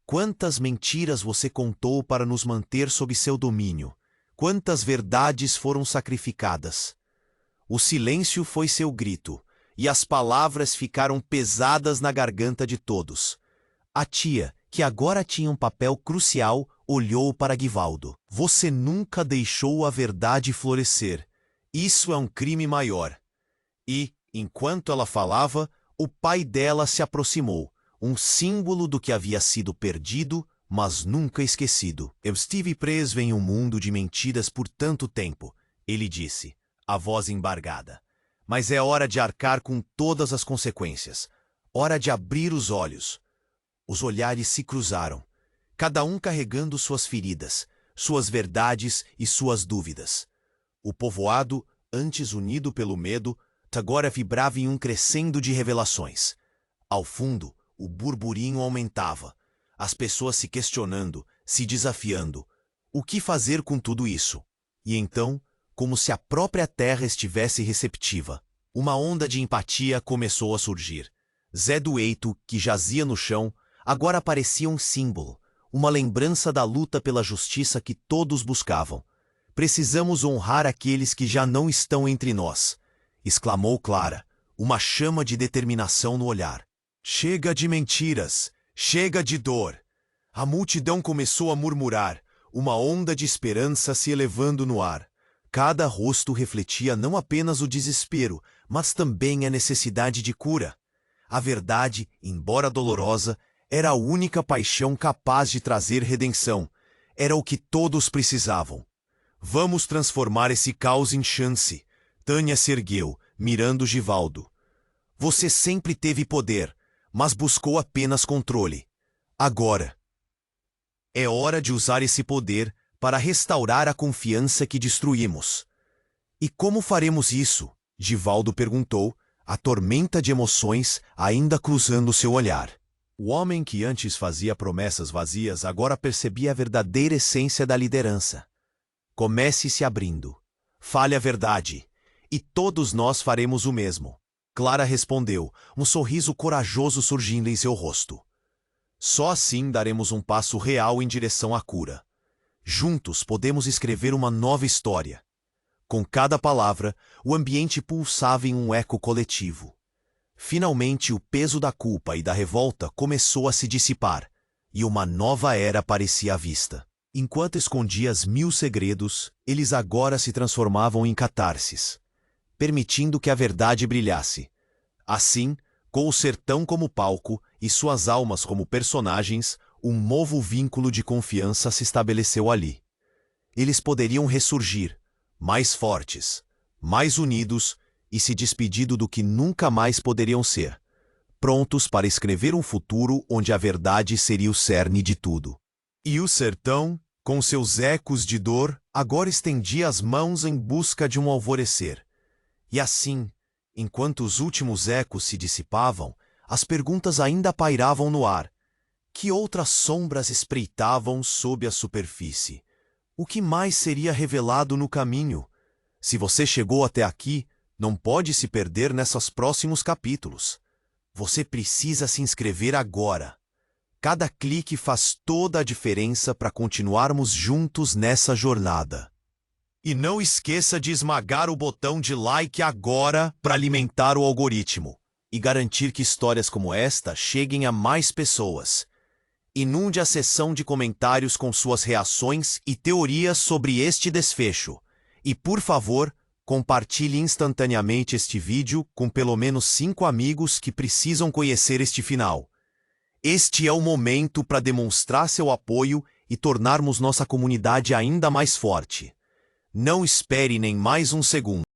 Quantas mentiras você contou para nos manter sob seu domínio? Quantas verdades foram sacrificadas? O silêncio foi seu grito, e as palavras ficaram pesadas na garganta de todos. A tia, que agora tinha um papel crucial, olhou para Givaldo. Você nunca deixou a verdade florescer. Isso é um crime maior. E, enquanto ela falava, o pai dela se aproximou, um símbolo do que havia sido perdido, mas nunca esquecido. Eu estive preso em um mundo de mentiras por tanto tempo, ele disse, a voz embargada. Mas é hora de arcar com todas as consequências. Hora de abrir os olhos. Os olhares se cruzaram, cada um carregando suas feridas, suas verdades e suas dúvidas. O povoado, antes unido pelo medo, agora vibrava em um crescendo de revelações. Ao fundo, o burburinho aumentava, as pessoas se questionando, se desafiando. O que fazer com tudo isso? E então, como se a própria terra estivesse receptiva, uma onda de empatia começou a surgir. Zé do Eito, que jazia no chão, agora parecia um símbolo, uma lembrança da luta pela justiça que todos buscavam. Precisamos honrar aqueles que já não estão entre nós, exclamou Clara, uma chama de determinação no olhar. Chega de mentiras, chega de dor. A multidão começou a murmurar, uma onda de esperança se elevando no ar. Cada rosto refletia não apenas o desespero, mas também a necessidade de cura. A verdade, embora dolorosa, era a única paixão capaz de trazer redenção. Era o que todos precisavam. Vamos transformar esse caos em chance. Tânia se ergueu, mirando Givaldo. Você sempre teve poder, mas buscou apenas controle. Agora, é hora de usar esse poder para restaurar a confiança que destruímos. E como faremos isso? Givaldo perguntou, a tormenta de emoções ainda cruzando seu olhar. O homem que antes fazia promessas vazias agora percebia a verdadeira essência da liderança. Comece se abrindo. Fale a verdade. E todos nós faremos o mesmo. Clara respondeu, um sorriso corajoso surgindo em seu rosto. Só assim daremos um passo real em direção à cura. Juntos podemos escrever uma nova história. Com cada palavra, o ambiente pulsava em um eco coletivo. Finalmente, o peso da culpa e da revolta começou a se dissipar, e uma nova era parecia à vista. Enquanto escondias 1000 segredos, eles agora se transformavam em catarses, permitindo que a verdade brilhasse. Assim, com o sertão como palco e suas almas como personagens, um novo vínculo de confiança se estabeleceu ali. Eles poderiam ressurgir, mais fortes, mais unidos e se despedindo do que nunca mais poderiam ser, prontos para escrever um futuro onde a verdade seria o cerne de tudo. E o sertão, com seus ecos de dor, agora estendia as mãos em busca de um alvorecer. E assim, enquanto os últimos ecos se dissipavam, as perguntas ainda pairavam no ar. Que outras sombras espreitavam sob a superfície? O que mais seria revelado no caminho? Se você chegou até aqui, não pode se perder nesses próximos capítulos. Você precisa se inscrever agora. Cada clique faz toda a diferença para continuarmos juntos nessa jornada. E não esqueça de esmagar o botão de like agora para alimentar o algoritmo e garantir que histórias como esta cheguem a mais pessoas. Inunde a seção de comentários com suas reações e teorias sobre este desfecho. E, por favor, compartilhe instantaneamente este vídeo com pelo menos 5 amigos que precisam conhecer este final. Este é o momento para demonstrar seu apoio e tornarmos nossa comunidade ainda mais forte. Não espere nem mais um segundo.